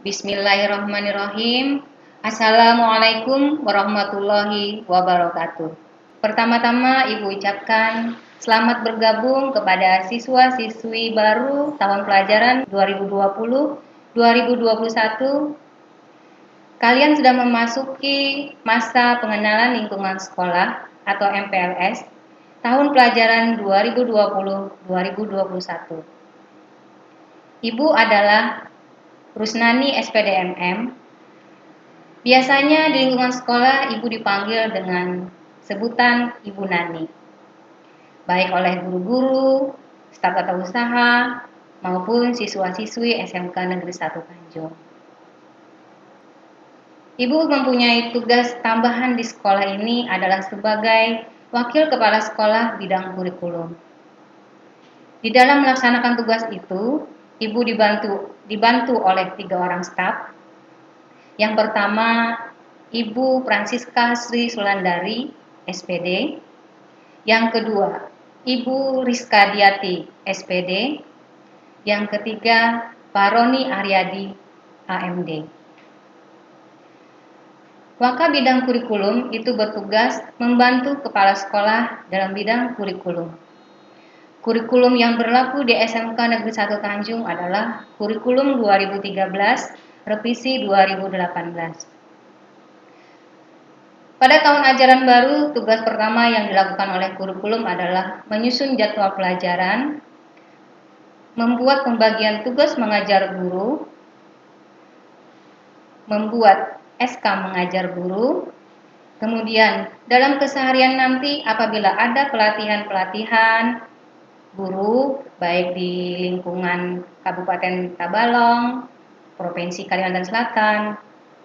Bismillahirrahmanirrahim. Assalamualaikum warahmatullahi wabarakatuh. Pertama-tama Ibu ucapkan selamat bergabung kepada siswa-siswi baru tahun pelajaran 2020-2021. Kalian sudah memasuki masa pengenalan lingkungan sekolah atau MPLS tahun pelajaran 2020-2021. Ibu adalah Rusnani SPDMM. Biasanya di lingkungan sekolah Ibu dipanggil dengan sebutan Ibu Nani, baik oleh guru-guru, staf tata usaha, maupun siswa-siswi SMK Negeri 1 Tanjung. Ibu mempunyai tugas tambahan di sekolah ini adalah sebagai Wakil Kepala Sekolah Bidang Kurikulum. Di dalam melaksanakan tugas itu, Ibu dibantu oleh 3 orang staf. Yang pertama, Ibu Francisca Sri Sulandari, SPD. Yang kedua, Ibu Rizka Diati, SPD. Yang ketiga, Pak Roni Aryadi, AMD. Waka bidang kurikulum itu bertugas membantu kepala sekolah dalam bidang kurikulum. Kurikulum yang berlaku di SMK Negeri 1 Tanjung adalah Kurikulum 2013, Revisi 2018. Pada tahun ajaran baru, tugas pertama yang dilakukan oleh kurikulum adalah menyusun jadwal pelajaran, membuat pembagian tugas mengajar guru, membuat SK mengajar guru, kemudian dalam keseharian nanti apabila ada pelatihan-pelatihan guru, baik di lingkungan Kabupaten Tabalong, Provinsi Kalimantan Selatan,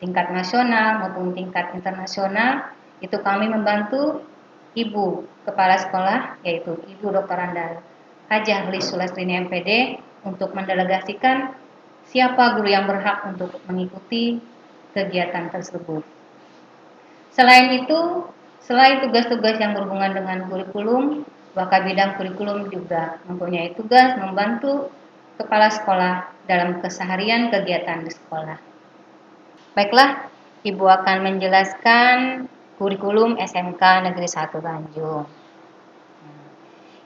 tingkat nasional maupun tingkat internasional, itu kami membantu Ibu Kepala Sekolah, yaitu Ibu Dr. Andal Hajah Lis Sulastrini MPD, untuk mendelegasikan siapa guru yang berhak untuk mengikuti kegiatan tersebut. Selain itu, selain tugas-tugas yang berhubungan dengan kurikulum, Waka bidang kurikulum juga mempunyai tugas membantu kepala sekolah dalam keseharian kegiatan di sekolah. Baiklah, Ibu akan menjelaskan kurikulum SMK Negeri 1 Tanjung.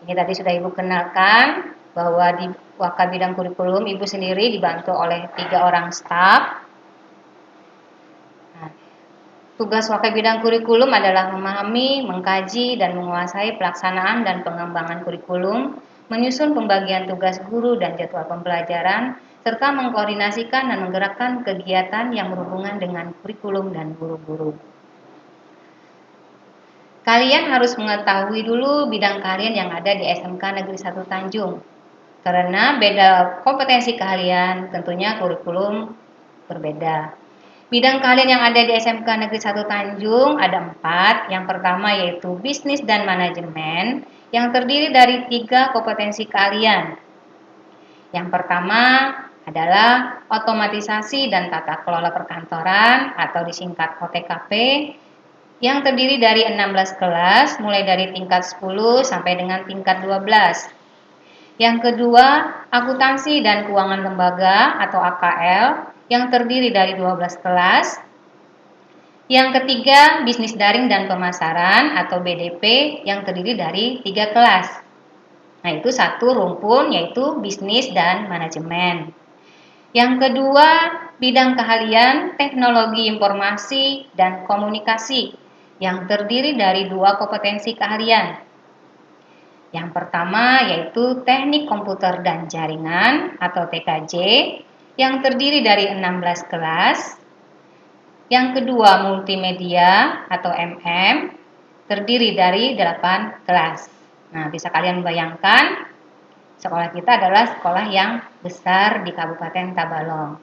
Ini tadi sudah Ibu kenalkan bahwa di Waka bidang kurikulum Ibu sendiri dibantu oleh 3 orang staf. Tugas Waka bidang kurikulum adalah memahami, mengkaji, dan menguasai pelaksanaan dan pengembangan kurikulum, menyusun pembagian tugas guru dan jadwal pembelajaran, serta mengkoordinasikan dan menggerakkan kegiatan yang berhubungan dengan kurikulum dan guru-guru. Kalian harus mengetahui dulu bidang kalian yang ada di SMK Negeri 1 Tanjung. Karena beda kompetensi kalian, tentunya kurikulum berbeda. Bidang kalian yang ada di SMK Negeri 1 Tanjung ada 4. Yang pertama yaitu bisnis dan manajemen, yang terdiri dari 3 kompetensi kalian. Yang pertama adalah otomatisasi dan tata kelola perkantoran atau disingkat OTKP, yang terdiri dari 16 kelas mulai dari tingkat 10 sampai dengan tingkat 12. Yang kedua, akuntansi dan keuangan lembaga atau AKL, yang terdiri dari 12 kelas. Yang ketiga, bisnis daring dan pemasaran atau BDP, yang terdiri dari 3 kelas. Nah, itu satu rumpun, yaitu bisnis dan manajemen. Yang kedua, bidang keahlian teknologi informasi dan komunikasi, yang terdiri dari 2 kompetensi keahlian. Yang pertama yaitu teknik komputer dan jaringan atau TKJ, yang terdiri dari 16 kelas. Yang kedua multimedia atau MM, terdiri dari 8 kelas. Nah, bisa kalian bayangkan sekolah kita adalah sekolah yang besar di Kabupaten Tabalong.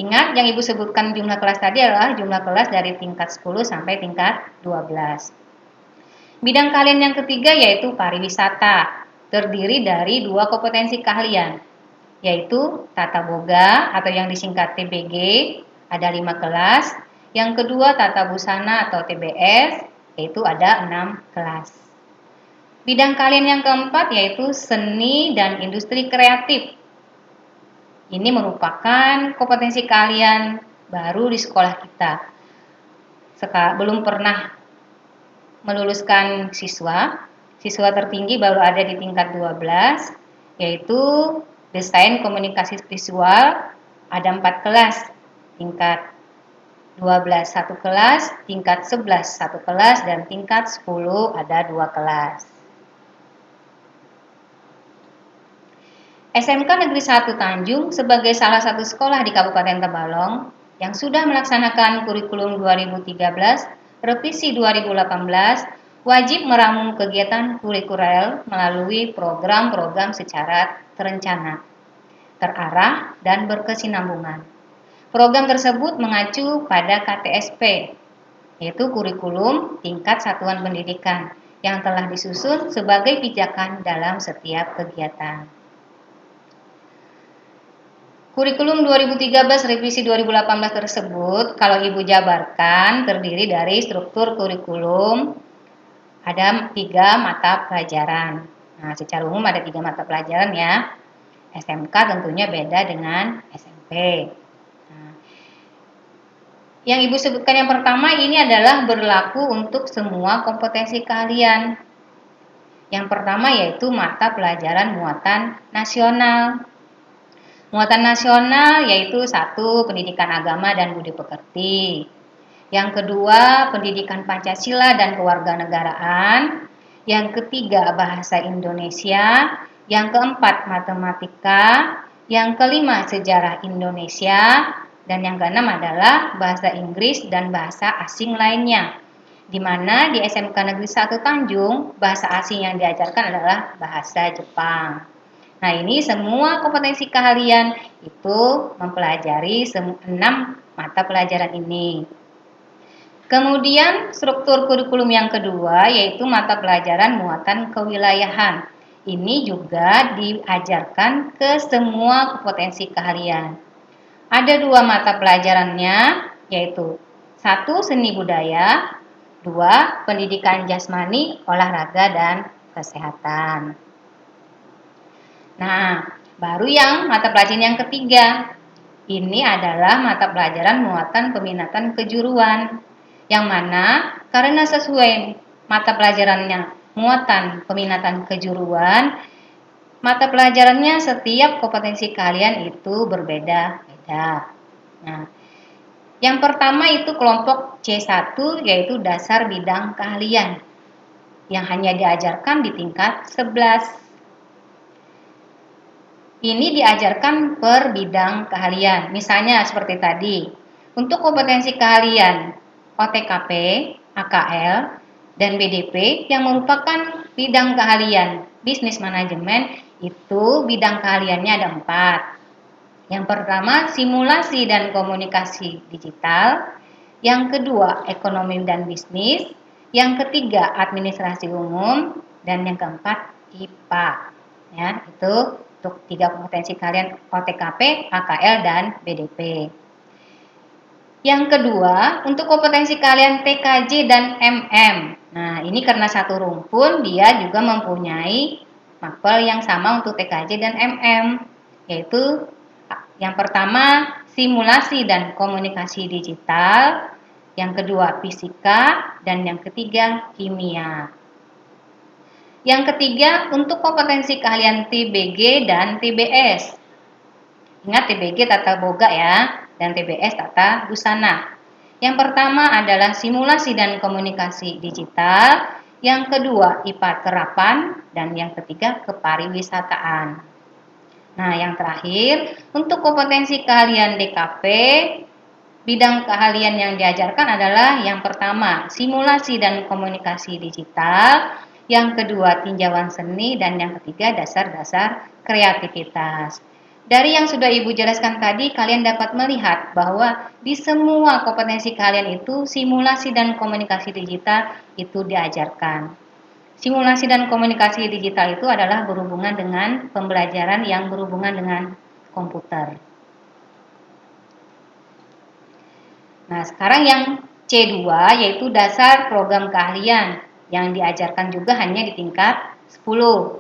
Ingat, yang Ibu sebutkan jumlah kelas tadi adalah jumlah kelas dari tingkat 10 sampai tingkat 12. Bidang kalian yang ketiga yaitu pariwisata, terdiri dari 2 kompetensi keahlian, yaitu tata boga atau yang disingkat TBG, ada 5 kelas. Yang kedua tata busana atau TBS, yaitu ada 6 kelas. Bidang kalian yang keempat yaitu seni dan industri kreatif, Ini merupakan kompetensi keahlian baru di sekolah kita. Belum pernah meluluskan siswa. Siswa tertinggi baru ada di tingkat 12, yaitu desain komunikasi visual, ada 4 kelas, tingkat 12 1 kelas, tingkat 11 1 kelas, dan tingkat 10 ada 2 kelas. SMK Negeri 1 Tanjung sebagai salah satu sekolah di Kabupaten Tabalong yang sudah melaksanakan kurikulum 2013, revisi 2018, wajib meramu kegiatan kurikuler melalui program-program secara terencana, terarah, dan berkesinambungan. Program tersebut mengacu pada KTSP, yaitu kurikulum tingkat satuan pendidikan, yang telah disusun sebagai pijakan dalam setiap kegiatan. Kurikulum 2013 revisi 2018 tersebut, kalau Ibu jabarkan, terdiri dari struktur kurikulum, ada 3 mata pelajaran. Nah, secara umum ada 3 mata pelajaran ya. SMK tentunya beda dengan SMP. Nah, yang Ibu sebutkan yang pertama ini adalah berlaku untuk semua kompetensi keahlian. Yang pertama yaitu mata pelajaran muatan nasional. Muatan nasional yaitu 1. Pendidikan agama dan budi pekerti. Yang kedua, pendidikan Pancasila dan kewarganegaraan. Yang ketiga, bahasa Indonesia. Yang keempat, matematika. Yang kelima, sejarah Indonesia. Dan yang keenam adalah bahasa Inggris dan bahasa asing lainnya. Di mana di SMK Negeri 1 Tanjung, bahasa asing yang diajarkan adalah bahasa Jepang. Nah, ini semua kompetensi keahlian itu mempelajari 6 mata pelajaran ini. Kemudian struktur kurikulum yang kedua yaitu mata pelajaran muatan kewilayahan. Ini juga diajarkan ke semua kompetensi keahlian. Ada 2 mata pelajarannya yaitu 1. Seni budaya, 2. Pendidikan jasmani, olahraga, dan kesehatan. Nah, baru yang mata pelajaran yang ketiga. Ini adalah mata pelajaran muatan peminatan kejuruan. Yang mana karena sesuai mata pelajarannya muatan peminatan kejuruan, mata pelajarannya setiap kompetensi keahlian itu berbeda-beda. Nah, yang pertama itu kelompok C1 yaitu dasar bidang keahlian yang hanya diajarkan di tingkat 11. Ini diajarkan per bidang keahlian. Misalnya seperti tadi, untuk kompetensi keahlian OTKP, AKL, dan BDP yang merupakan bidang keahlian bisnis manajemen, itu bidang keahliannya ada 4. Yang pertama, simulasi dan komunikasi digital. Yang kedua, ekonomi dan bisnis. Yang ketiga, administrasi umum. Dan yang keempat, IPA. Ya, itu untuk 3 kompetensi keahlian OTKP, AKL, dan BDP. Yang kedua, untuk kompetensi keahlian TKJ dan MM. Nah, ini karena satu rumpun, dia juga mempunyai mapel yang sama untuk TKJ dan MM, yaitu yang pertama, simulasi dan komunikasi digital. Yang kedua, fisika. Dan yang ketiga, kimia. Yang ketiga, untuk kompetensi keahlian TBG dan TBS. Ingat TBG tata boga ya, dan TBS tata busana. Yang pertama adalah simulasi dan komunikasi digital. Yang kedua, IPA terapan. Dan yang ketiga, kepariwisataan. Nah, yang terakhir, untuk kompetensi keahlian DKP, bidang keahlian yang diajarkan adalah yang pertama, simulasi dan komunikasi digital. Yang kedua, tinjauan seni. Dan yang ketiga, dasar-dasar kreativitas. Dari yang sudah Ibu jelaskan tadi, kalian dapat melihat bahwa di semua kompetensi kalian itu simulasi dan komunikasi digital itu diajarkan. Simulasi dan komunikasi digital itu adalah berhubungan dengan pembelajaran yang berhubungan dengan komputer. Nah, sekarang yang C2 yaitu dasar program keahlian yang diajarkan juga hanya di tingkat 10.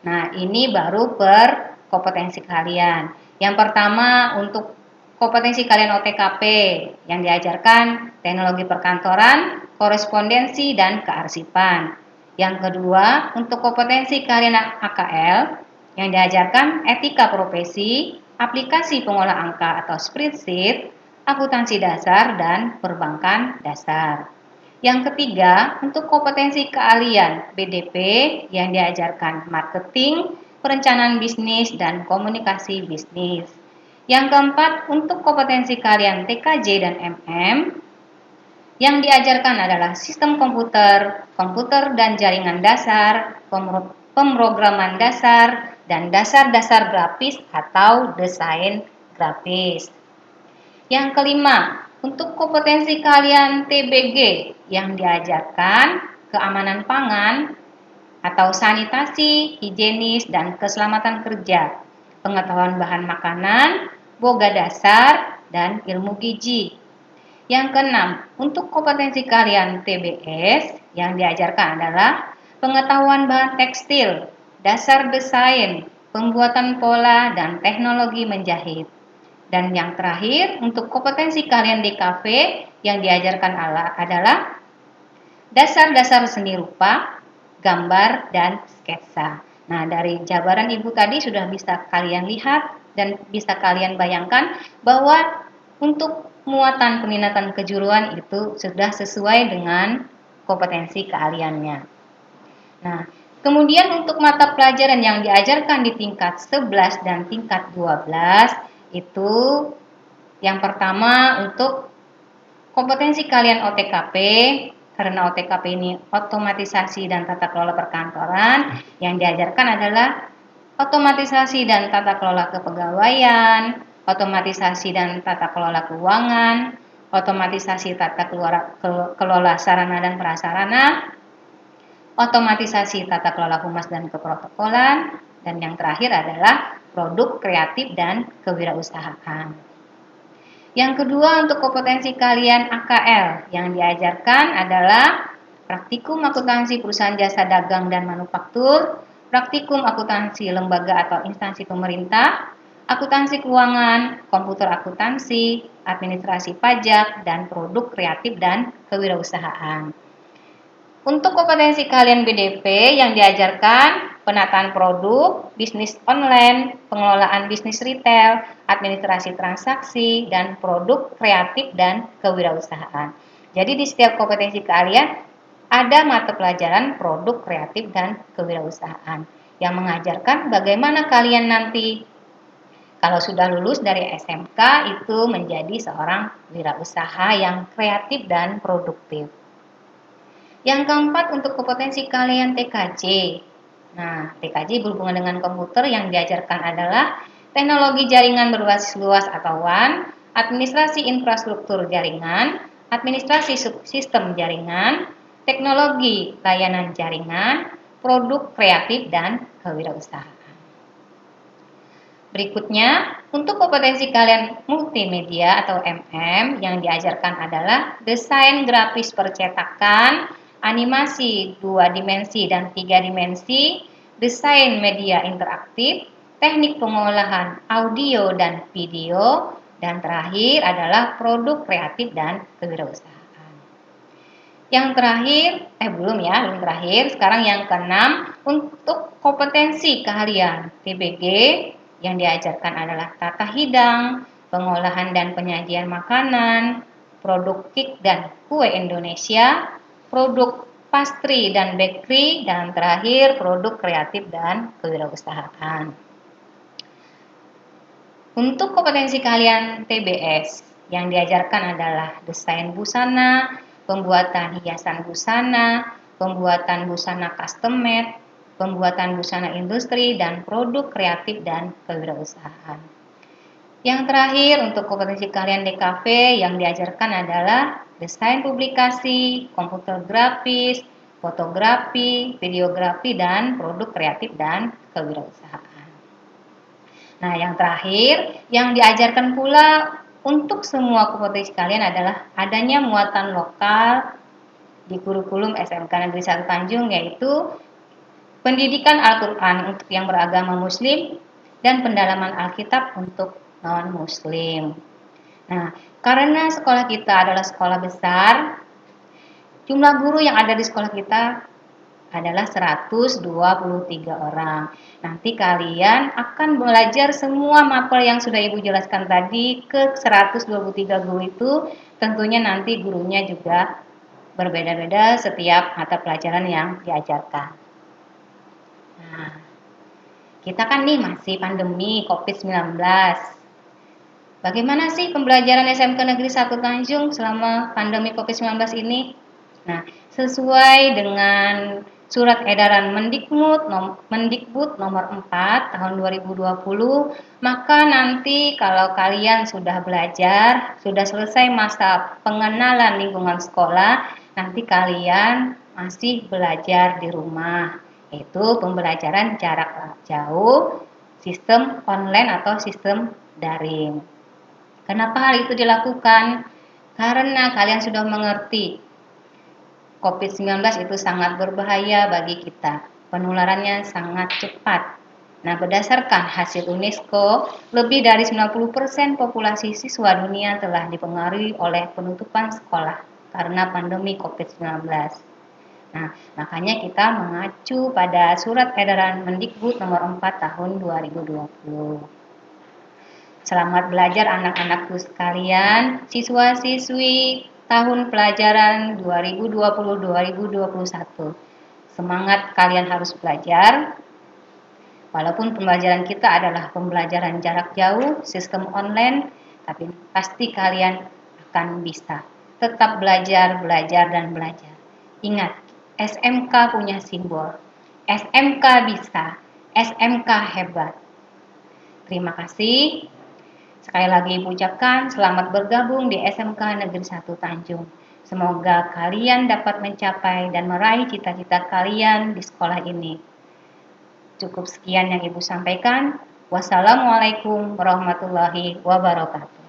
Nah, ini baru per kompetensi kalian. Yang pertama untuk kompetensi kalian OTKP yang diajarkan teknologi perkantoran, korespondensi, dan kearsipan. Yang kedua untuk kompetensi kalian AKL yang diajarkan etika profesi, aplikasi pengolah angka atau spreadsheet, akuntansi dasar, dan perbankan dasar. Yang ketiga, untuk kompetensi keahlian BDP yang diajarkan marketing, perencanaan bisnis, dan komunikasi bisnis. Yang keempat, untuk kompetensi kalian TKJ dan MM yang diajarkan adalah sistem komputer, komputer dan jaringan dasar, pemrograman dasar, dan dasar-dasar grafis atau desain grafis. Yang kelima, untuk kompetensi kalian TBG yang diajarkan keamanan pangan atau sanitasi, higienis, dan keselamatan kerja, pengetahuan bahan makanan, boga dasar, dan ilmu gizi. Yang keenam, untuk kompetensi kalian TBS yang diajarkan adalah pengetahuan bahan tekstil, dasar desain, pembuatan pola, dan teknologi menjahit. Dan yang terakhir, untuk kompetensi kalian DKV yang diajarkan adalah dasar-dasar seni rupa, gambar, dan sketsa. Nah, dari jabaran Ibu tadi sudah bisa kalian lihat dan bisa kalian bayangkan bahwa untuk muatan peminatan kejuruan itu sudah sesuai dengan kompetensi keahliannya. Nah, kemudian untuk mata pelajaran yang diajarkan di tingkat 11 dan tingkat 12 itu yang pertama untuk kompetensi kalian OTKP, karena OTKP ini otomatisasi dan tata kelola perkantoran, yang diajarkan adalah otomatisasi dan tata kelola kepegawaian, otomatisasi dan tata kelola keuangan, otomatisasi tata kelola sarana dan prasarana, otomatisasi tata kelola humas dan keprotokolan, dan yang terakhir adalah produk kreatif dan kewirausahaan. Yang kedua untuk kompetensi kalian AKL yang diajarkan adalah praktikum akuntansi perusahaan jasa dagang dan manufaktur, praktikum akuntansi lembaga atau instansi pemerintah, akuntansi keuangan, komputer akuntansi, administrasi pajak, dan produk kreatif dan kewirausahaan. Untuk kompetensi kalian BDP yang diajarkan penataan produk, bisnis online, pengelolaan bisnis retail, administrasi transaksi, dan produk kreatif dan kewirausahaan. Jadi di setiap kompetensi kalian ada mata pelajaran produk kreatif dan kewirausahaan yang mengajarkan bagaimana kalian nanti kalau sudah lulus dari SMK itu menjadi seorang wirausaha yang kreatif dan produktif. Yang keempat untuk kompetensi kalian TKJ. Nah, TKJ berhubungan dengan komputer yang diajarkan adalah teknologi jaringan berbasis luas atau WAN, administrasi infrastruktur jaringan, administrasi sistem jaringan, teknologi layanan jaringan, produk kreatif, dan kewirausahaan. Berikutnya, untuk kompetensi kalian multimedia atau MM yang diajarkan adalah desain grafis percetakan, animasi 2 dimensi dan 3 dimensi, desain media interaktif, teknik pengolahan audio dan video, dan terakhir adalah produk kreatif dan kewirausahaan. Yang terakhir, belum terakhir, sekarang yang keenam, untuk kompetensi keahlian TBG yang diajarkan adalah tata hidang, pengolahan dan penyajian makanan, produk cake dan kue Indonesia, produk pastry dan bakery, dan terakhir produk kreatif dan kewirausahaan. Untuk kompetensi kalian TBS yang diajarkan adalah desain busana, pembuatan hiasan busana, pembuatan busana custom made, pembuatan busana industri, dan produk kreatif dan kewirausahaan. Yang terakhir untuk kompetensi kalian DKV yang diajarkan adalah desain publikasi, komputer grafis, fotografi, videografi, dan produk kreatif dan kewirausahaan. Nah, yang terakhir yang diajarkan pula untuk semua kompetensi kalian adalah adanya muatan lokal di kurikulum SMK Negeri 1 Tanjung, yaitu pendidikan Al-Quran untuk yang beragama Muslim, dan pendalaman Alkitab untuk non-Muslim. Nah, karena sekolah kita adalah sekolah besar, jumlah guru yang ada di sekolah kita adalah 123 orang. Nanti kalian akan belajar semua mapel yang sudah Ibu jelaskan tadi ke 123 guru itu. Tentunya nanti gurunya juga berbeda-beda setiap mata pelajaran yang diajarkan. Nah, kita kan nih masih pandemi COVID-19. Bagaimana sih pembelajaran SMK Negeri 1 Tanjung selama pandemi COVID-19 ini? Nah, sesuai dengan Surat Edaran Mendikbud nomor 4 tahun 2020, maka nanti kalau kalian sudah belajar, sudah selesai masa pengenalan lingkungan sekolah, nanti kalian masih belajar di rumah, yaitu pembelajaran jarak jauh, sistem online atau sistem daring. Kenapa hal itu dilakukan? Karena kalian sudah mengerti COVID-19 itu sangat berbahaya bagi kita. Penularannya sangat cepat. Nah, berdasarkan hasil UNESCO, lebih dari 90% populasi siswa dunia telah dipengaruhi oleh penutupan sekolah karena pandemi COVID-19. Nah, makanya kita mengacu pada Surat Edaran Mendikbud nomor 4 tahun 2020. Selamat belajar anak-anakku sekalian, siswa-siswi tahun pelajaran 2020-2021. Semangat kalian harus belajar, walaupun pembelajaran kita adalah pembelajaran jarak jauh, sistem online, tapi pasti kalian akan bisa. Tetap belajar, belajar, dan belajar. Ingat, SMK punya simbol. SMK bisa, SMK hebat. Terima kasih. Sekali lagi Ibu ucapkan selamat bergabung di SMK Negeri 1 Tanjung. Semoga kalian dapat mencapai dan meraih cita-cita kalian di sekolah ini. Cukup sekian yang Ibu sampaikan. Wassalamualaikum warahmatullahi wabarakatuh.